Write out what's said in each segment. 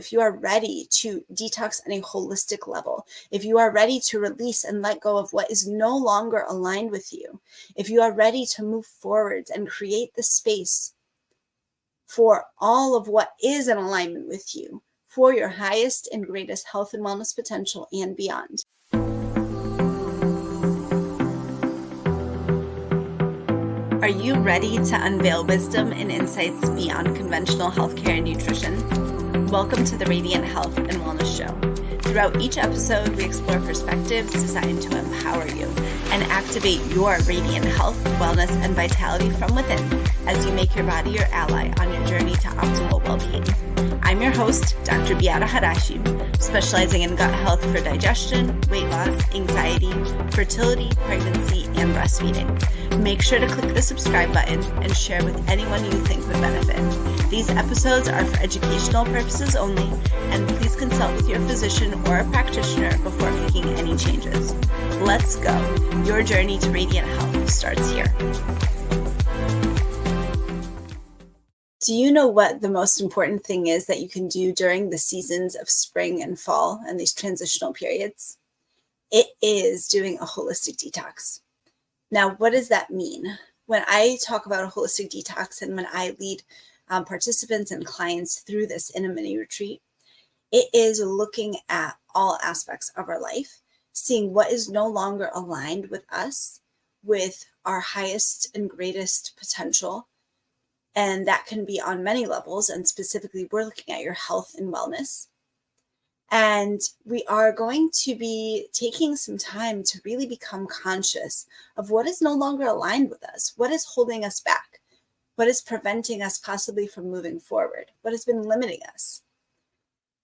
if you are ready to detox on a holistic level, if you are ready to release and let go of what is no longer aligned with you, if you are ready to move forward and create the space for all of what is in alignment with you, for your highest and greatest health and wellness potential and beyond. Are you ready to unveil wisdom and insights beyond conventional healthcare and nutrition? Welcome to the Radiant Health and Wellness Show. Throughout each episode, we explore perspectives designed to empower you and activate your radiant health, wellness, and vitality from within as you make your body your ally on your journey to optimal well-being. I'm your host, Dr. Beata Harasim, specializing in gut health for digestion, weight loss, anxiety, fertility, pregnancy, and breastfeeding. Make sure to click the subscribe button and share with anyone you think would benefit. These episodes are for educational purposes only, and please consult with your physician or a practitioner before making any changes. Let's go. Your journey to radiant health starts here. Do you know what the most important thing is that you can do during the seasons of spring and fall and these transitional periods? It is doing a holistic detox. Now, what does that mean? When I talk about a holistic detox and when I lead participants and clients through this in a mini retreat, it is looking at all aspects of our life, seeing what is no longer aligned with us, with our highest and greatest potential. And that can be on many levels. And specifically, we're looking at your health and wellness. And we are going to be taking some time to really become conscious of what is no longer aligned with us, what is holding us back, what is preventing us possibly from moving forward, what has been limiting us.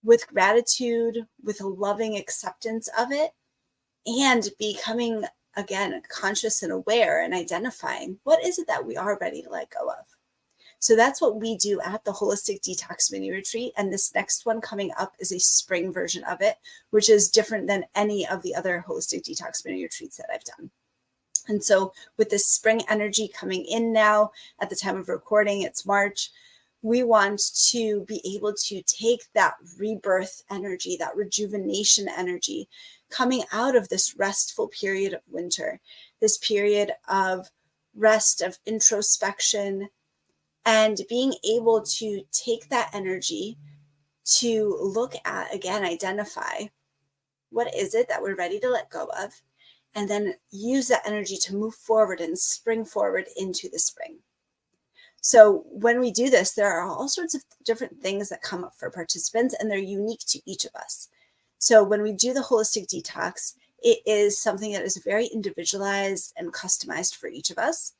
With gratitude, with a loving acceptance of it, and becoming, again, conscious and aware and identifying what is it that we are ready to let go of. So that's what we do at the Holistic Detox Mini-Retreat. And this next one coming up is a spring version of it, which is different than any of the other Holistic Detox Mini-Retreats that I've done. And so with this spring energy coming in now, at the time of recording, it's March, we want to be able to take that rebirth energy, that rejuvenation energy coming out of this restful period of winter, this period of rest, of introspection, and being able to take that energy to look at, again, identify what is it that we're ready to let go of, and then use that energy to move forward and spring forward into the spring. So when we do this, there are all sorts of different things that come up for participants, and they're unique to each of us. So when we do the holistic detox, it is something that is very individualized and customized for each of us.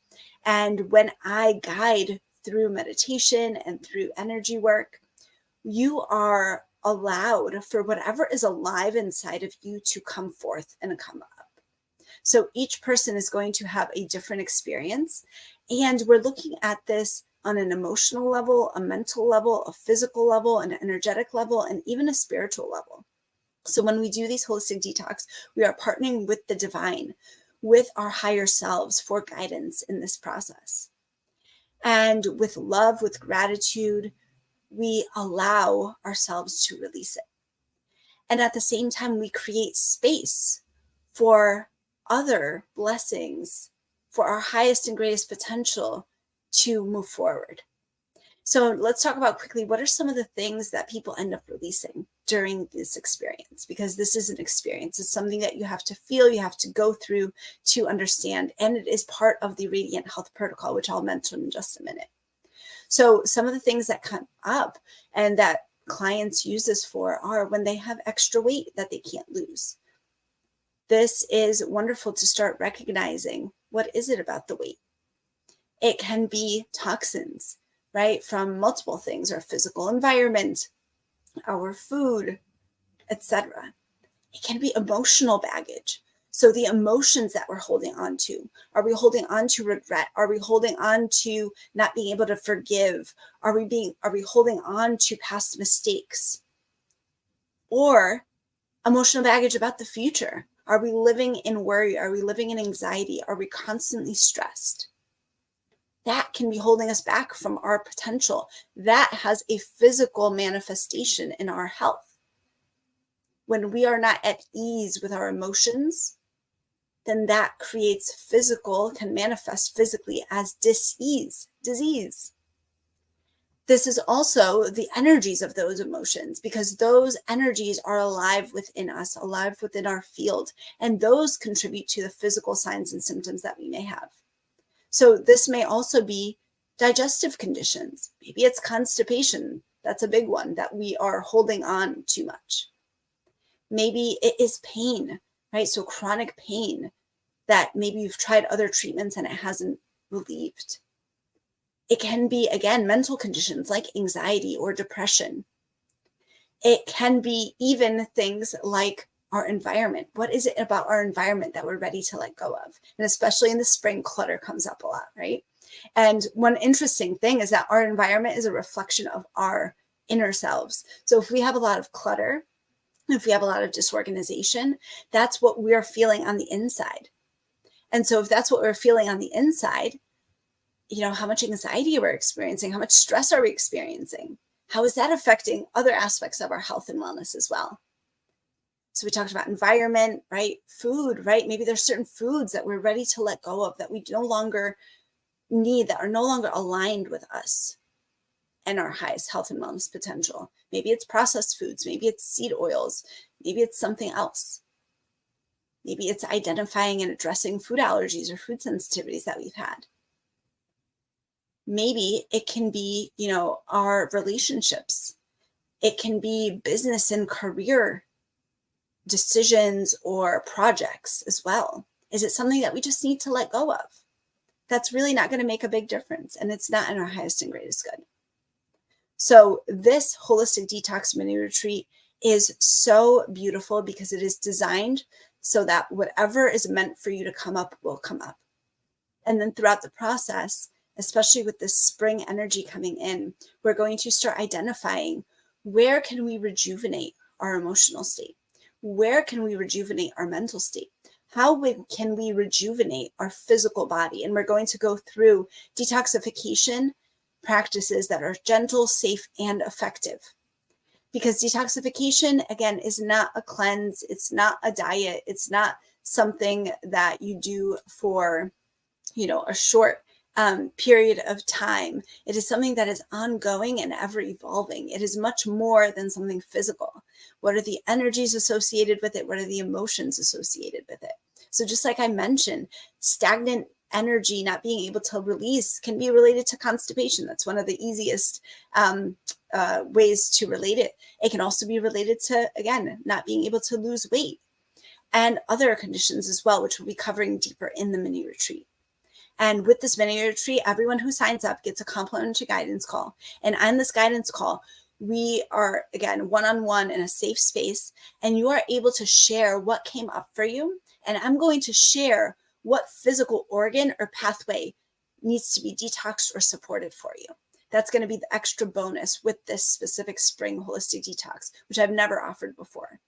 And when I guide through meditation and through energy work, you are allowed for whatever is alive inside of you to come forth and come up. So each person is going to have a different experience. And we're looking at this on an emotional level, a mental level, a physical level, an energetic level, and even a spiritual level. So when we do these holistic detox, we are partnering with the divine, with our higher selves for guidance in this process. And with love, with gratitude, we allow ourselves to release it. And at the same time, we create space for other blessings, for our highest and greatest potential to move forward. So let's talk about quickly, what are some of the things that people end up releasing during this experience? Because this is an experience. It's something that you have to feel, you have to go through to understand. And it is part of the Radiant Health Protocol, which I'll mention in just a minute. So some of the things that come up and that clients use this for are when they have extra weight that they can't lose. This is wonderful to start recognizing, what is it about the weight? It can be toxins, right? From multiple things, our physical environment, our food, etc. It can be emotional baggage. So the emotions that we're holding on to, are we holding on to regret? Are we holding on to not being able to forgive? Are we holding on to past mistakes? Or emotional baggage about the future? Are we living in worry? Are we living in anxiety? Are we constantly stressed? that can be holding us back from our potential. That has a physical manifestation in our health. When we are not at ease with our emotions, then that creates can manifest physically as dis-ease, disease. This is also the energies of those emotions, because those energies are alive within us, alive within our field, and those contribute to the physical signs and symptoms that we may have. So this may also be digestive conditions. Maybe it's constipation. That's a big one that we are holding on too much. Maybe it is pain, right? So chronic pain that maybe you've tried other treatments and it hasn't relieved. It can be, again, mental conditions like anxiety or depression. It can be even things like our environment. What is it about our environment that we're ready to let go of? And especially in the spring, clutter comes up a lot, right? And one interesting thing is that our environment is a reflection of our inner selves. So if we have a lot of clutter, if we have a lot of disorganization, that's what we're feeling on the inside. And so if that's what we're feeling on the inside, how much anxiety we're experiencing, how much stress are we experiencing? How is that affecting other aspects of our health and wellness as well? So we talked about environment, right? Food, right? Maybe there's certain foods that we're ready to let go of, that we no longer need, that are no longer aligned with us and our highest health and wellness potential. Maybe it's processed foods, maybe it's seed oils, maybe it's something else. Maybe it's identifying and addressing food allergies or food sensitivities that we've had. Maybe it can be, our relationships. It can be business and career decisions or projects as well. Is it something that we just need to let go of? That's really not going to make a big difference, and it's not in our highest and greatest good. So this holistic detox mini retreat is so beautiful because it is designed so that whatever is meant for you to come up will come up. And then throughout the process, especially with this spring energy coming in, we're going to start identifying, where can we rejuvenate our emotional state? Where can we rejuvenate our mental state? How can we rejuvenate our physical body? And we're going to go through detoxification practices that are gentle, safe, and effective. Because detoxification, again, is not a cleanse. It's not a diet. It's not something that you do for, a short period of time. It is something that is ongoing and ever evolving. It is much more than something physical. What are the energies associated with it? What are the emotions associated with it? So just like I mentioned, stagnant energy not being able to release can be related to constipation. That's one of the easiest ways to relate it. It can also be related to, again, not being able to lose weight and other conditions as well, which we'll be covering deeper in the mini retreat. And with this mini retreat, everyone who signs up gets a complimentary guidance call. And on this guidance call, we are, again, one-on-one in a safe space, and you are able to share what came up for you. And I'm going to share what physical organ or pathway needs to be detoxed or supported for you. That's going to be the extra bonus with this specific spring holistic detox, which I've never offered before.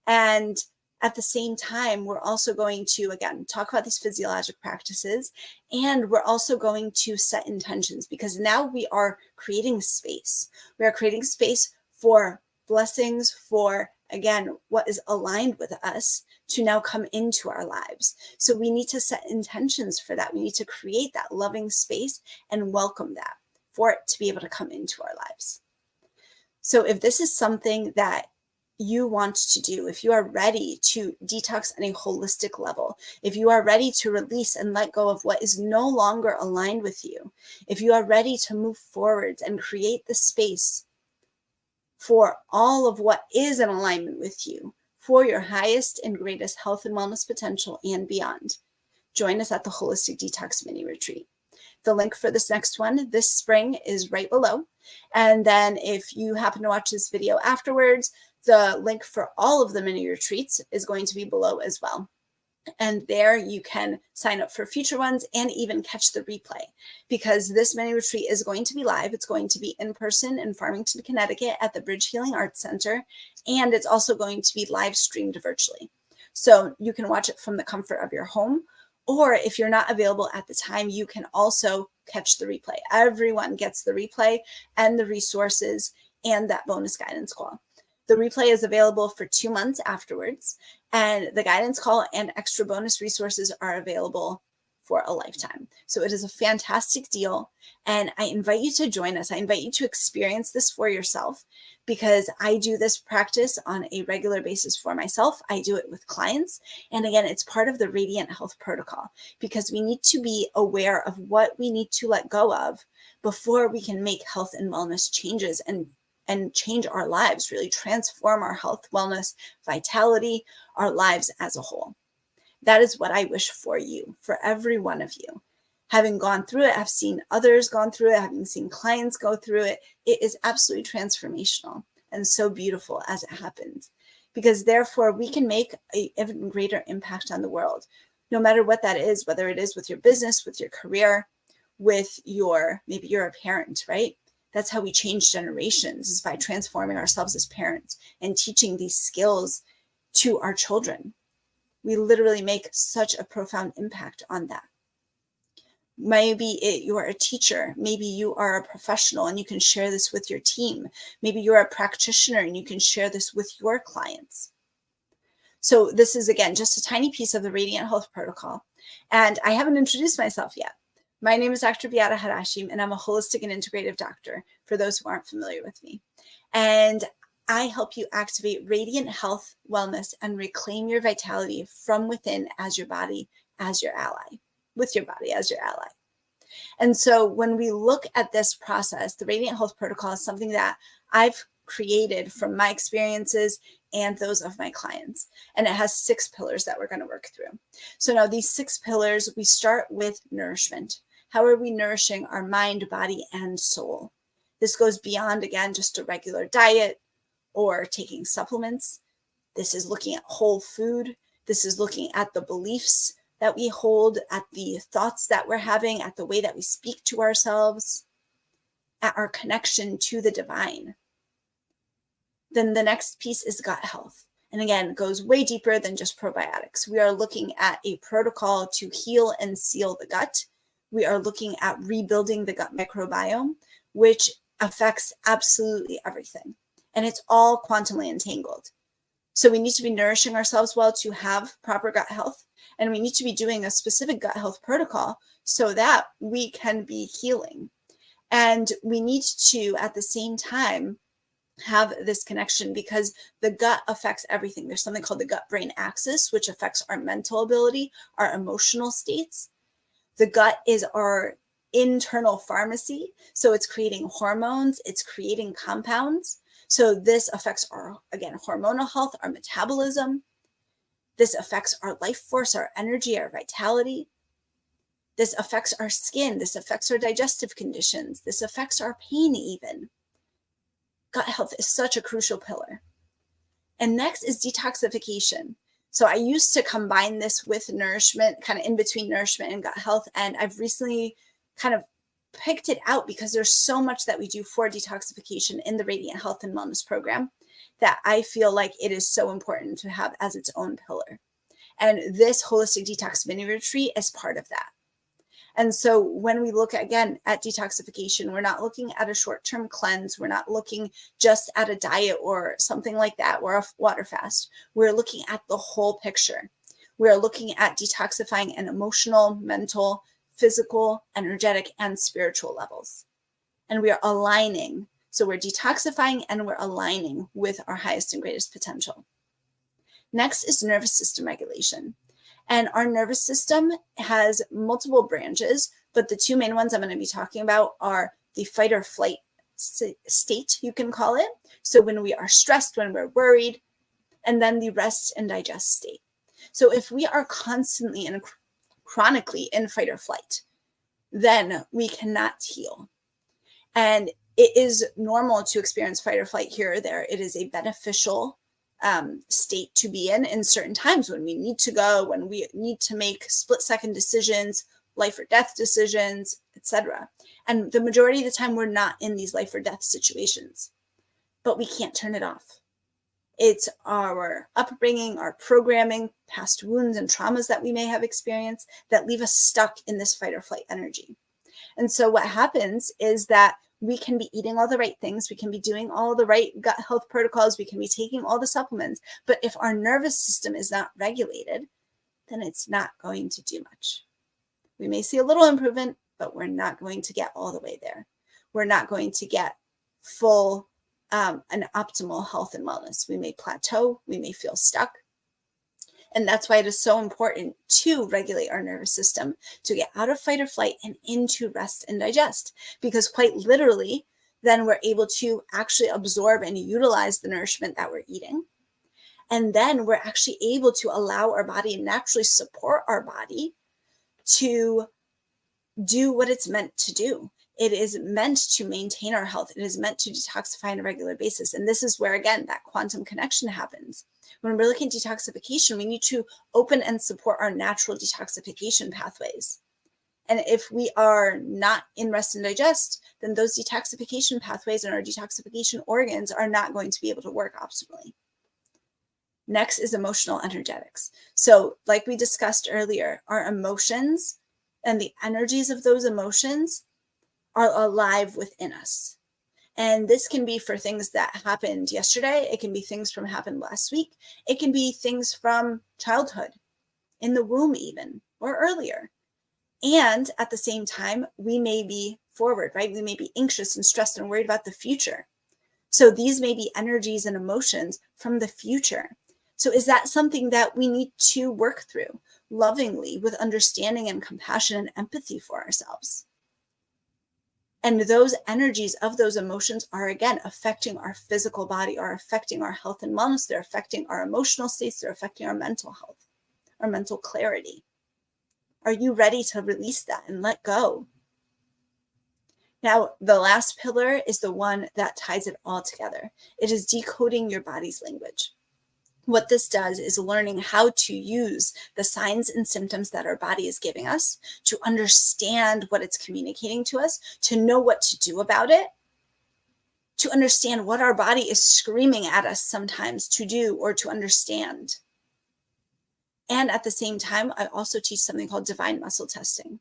And at the same time, we're also going to, again, talk about these physiologic practices, and we're also going to set intentions, because now we are creating space. We are creating space for blessings, for, again, what is aligned with us to now come into our lives. So we need to set intentions for that. We need to create that loving space and welcome that for it to be able to come into our lives. So if this is something that you want to do, if you are ready to detox on a holistic level, if you are ready to release and let go of what is no longer aligned with you, if you are ready to move forward and create the space for all of what is in alignment with you, for your highest and greatest health and wellness potential and beyond, join us at the Holistic Detox Mini-Retreat. The link for this next one this spring is right below. And then if you happen to watch this video afterwards, the link for all of the mini retreats is going to be below as well. And there you can sign up for future ones and even catch the replay, because this mini retreat is going to be live. It's going to be in person in Farmington, Connecticut at the Bridge Healing Arts Center. And it's also going to be live streamed virtually. So you can watch it from the comfort of your home. Or if you're not available at the time, you can also catch the replay. Everyone gets the replay and the resources and that bonus guidance call. The replay is available for 2 months afterwards, and the guidance call and extra bonus resources are available for a lifetime. So it is a fantastic deal, and I invite you to join us. I invite you to experience this for yourself, because I do this practice on a regular basis for myself. I do it with clients. And again, it's part of the Radiant Health Protocol, because we need to be aware of what we need to let go of before we can make health and wellness changes and change our lives, really transform our health, wellness, vitality, our lives as a whole. That is what I wish for you, for every one of you. Having gone through it, I've seen others gone through it, having seen clients go through it, it is absolutely transformational and so beautiful as it happens, because therefore we can make an even greater impact on the world, no matter what that is, whether it is with your business, with your career, with maybe you're a parent, right? That's how we change generations, is by transforming ourselves as parents and teaching these skills to our children. We literally make such a profound impact on that. Maybe you are a teacher. Maybe you are a professional and you can share this with your team. Maybe you're a practitioner and you can share this with your clients. So this is, again, just a tiny piece of the Radiant Health Protocol. And I haven't introduced myself yet. My name is Dr. Beata Harasim, and I'm a holistic and integrative doctor, for those who aren't familiar with me. And I help you activate radiant health, wellness, and reclaim your vitality from within as your body, as your ally, with your body as your ally. And so when we look at this process, the Radiant Health Protocol is something that I've created from my experiences and those of my clients. And it has 6 pillars that we're going to work through. So now these 6 pillars, we start with nourishment. How are we nourishing our mind, body, and soul? This goes beyond, again, just a regular diet or taking supplements. This is looking at whole food. This is looking at the beliefs that we hold, at the thoughts that we're having, at the way that we speak to ourselves, at our connection to the divine. Then the next piece is gut health. And again, it goes way deeper than just probiotics. We are looking at a protocol to heal and seal the gut. We are looking at rebuilding the gut microbiome, which affects absolutely everything. And it's all quantumly entangled. So we need to be nourishing ourselves well to have proper gut health. And we need to be doing a specific gut health protocol so that we can be healing. And we need to, at the same time, have this connection, because the gut affects everything. There's something called the gut-brain axis, which affects our mental ability, our emotional states. The gut is our internal pharmacy. So it's creating hormones, it's creating compounds. So this affects our, again, hormonal health, our metabolism. This affects our life force, our energy, our vitality. This affects our skin. This affects our digestive conditions. This affects our pain even. Gut health is such a crucial pillar. And next is detoxification. So I used to combine this with nourishment, kind of in between nourishment and gut health. And I've recently kind of picked it out because there's so much that we do for detoxification in the Radiant Health and Wellness program that I feel like it is so important to have as its own pillar. And this Holistic Detox Mini-Retreat is part of that. And so when we look again at detoxification, we're not looking at a short-term cleanse. We're not looking just at a diet or something like that, or a water fast. We're looking at the whole picture. We're looking at detoxifying an emotional, mental, physical, energetic, and spiritual levels. And we are aligning. So we're detoxifying and we're aligning with our highest and greatest potential. Next is nervous system regulation. And our nervous system has multiple branches, but the 2 main ones I'm going to be talking about are the fight or flight state, you can call it. So when we are stressed, when we're worried, and then the rest and digest state. So if we are constantly and chronically in fight or flight, then we cannot heal. And it is normal to experience fight or flight here or there. It is a beneficial state to be in certain times, when we need to go, when we need to make split-second decisions, life or death decisions, etc. And the majority of the time, we're not in these life or death situations, but we can't turn it off. It's our upbringing, our programming, past wounds and traumas that we may have experienced that leave us stuck in this fight or flight energy. And so what happens is that we can be eating all the right things. We can be doing all the right gut health protocols. We can be taking all the supplements. But if our nervous system is not regulated, then it's not going to do much. We may see a little improvement, but we're not going to get all the way there. We're not going to get full and optimal health and wellness. We may plateau. We may feel stuck. And that's why it is so important to regulate our nervous system, to get out of fight or flight and into rest and digest. Because quite literally, then we're able to actually absorb and utilize the nourishment that we're eating. And then we're actually able to allow our body and naturally support our body to do what it's meant to do. It is meant to maintain our health. It is meant to detoxify on a regular basis. And this is where, again, that quantum connection happens. When we're looking at detoxification, we need to open and support our natural detoxification pathways. And if we are not in rest and digest, then those detoxification pathways and our detoxification organs are not going to be able to work optimally. Next is emotional energetics. So like we discussed earlier, our emotions and the energies of those emotions are alive within us. And this can be for things that happened yesterday. It can be things from happened last week. It can be things from childhood, in the womb even, or earlier. And at the same time, we may be forward, right? We may be anxious and stressed and worried about the future. So these may be energies and emotions from the future. So is that something that we need to work through lovingly with understanding and compassion and empathy for ourselves? And those energies of those emotions are, again, affecting our physical body, are affecting our health and wellness. They're affecting our emotional states. They're affecting our mental health, our mental clarity. Are you ready to release that and let go? Now, the last pillar is the one that ties it all together. It is decoding your body's language. What this does is learning how to use the signs and symptoms that our body is giving us to understand what it's communicating to us, to know what to do about it, to understand what our body is screaming at us sometimes to do or to understand. And at the same time, I also teach something called divine muscle testing.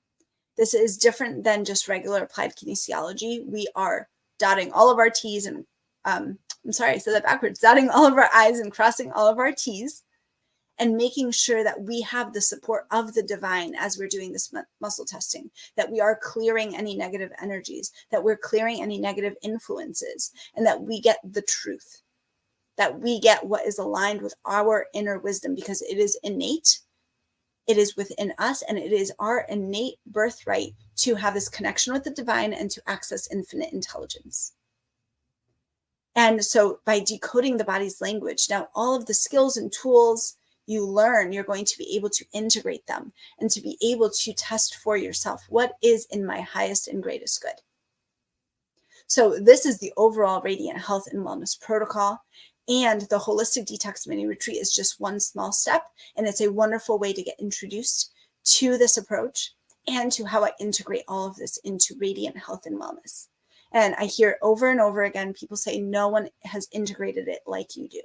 This is different than just regular applied kinesiology. We are dotting all of our T's and I'm sorry, I said that backwards, dotting all of our I's and crossing all of our T's and making sure that we have the support of the divine as we're doing this muscle testing, that we are clearing any negative energies, that we're clearing any negative influences, and that we get the truth, that we get what is aligned with our inner wisdom, because it is innate, it is within us, and it is our innate birthright to have this connection with the divine and to access infinite intelligence. And so by decoding the body's language, now all of the skills and tools you learn, you're going to be able to integrate them and to be able to test for yourself, what is in my highest and greatest good? So this is the overall Radiant Health and Wellness Protocol. And the Holistic Detox Mini-Retreat is just one small step. And it's a wonderful way to get introduced to this approach and to how I integrate all of this into Radiant Health and Wellness. And I hear over and over again, people say no one has integrated it like you do.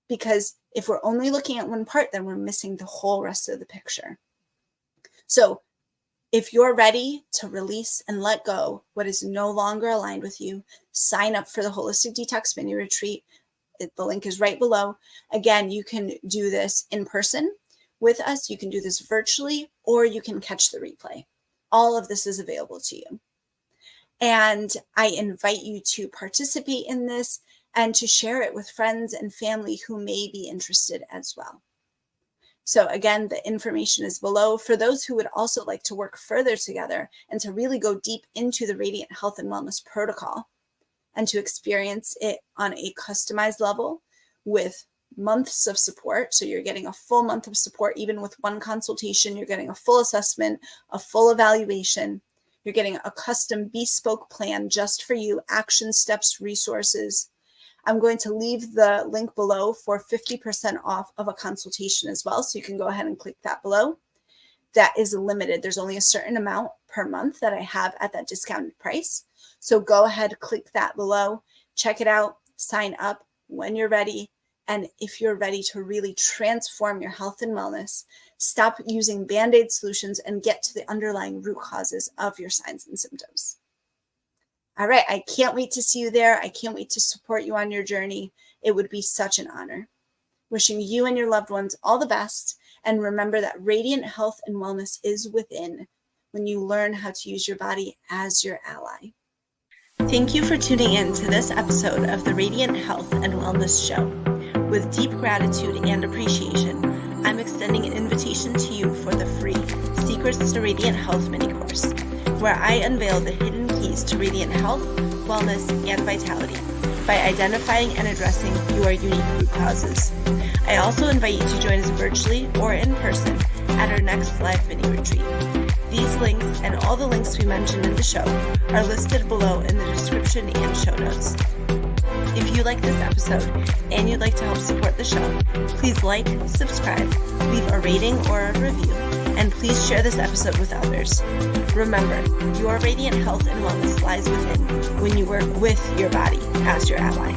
Because if we're only looking at one part, then we're missing the whole rest of the picture. So if you're ready to release and let go what is no longer aligned with you, sign up for the Holistic Detox Mini-Retreat. The link is right below. Again, you can do this in person with us. You can do this virtually, or you can catch the replay. All of this is available to you. And I invite you to participate in this and to share it with friends and family who may be interested as well. So again, the information is below for those who would also like to work further together and to really go deep into the Radiant Health and Wellness Protocol and to experience it on a customized level with months of support. So you're getting a full month of support, even with one consultation. You're getting a full assessment, a full evaluation. You're getting a custom bespoke plan just for you, action steps, resources. I'm going to leave the link below for 50% off of a consultation as well. So you can go ahead and click that below. That is limited. There's only a certain amount per month that I have at that discounted price. So go ahead, click that below, check it out, sign up when you're ready, And if you're ready to really transform your health and wellness, stop using Band-Aid solutions and get to the underlying root causes of your signs and symptoms. All right, I can't wait to see you there. I can't wait to support you on your journey. It would be such an honor. Wishing you and your loved ones all the best. And remember that radiant health and wellness is within when you learn how to use your body as your ally. Thank you for tuning in to this episode of the Radiant Health and Wellness Show. With deep gratitude and appreciation, I'm extending an invitation to you for the free Secrets to Radiant Health mini-course, where I unveil the hidden keys to radiant health, wellness, and vitality by identifying and addressing your unique root causes. I also invite you to join us virtually or in person at our next live mini-retreat. These links and all the links we mentioned in the show are listed below in the description and show notes. If you like this episode and you'd like to help support the show, please like, subscribe, leave a rating or a review, and please share this episode with others. Remember, your radiant health and wellness lies within when you work with your body as your ally.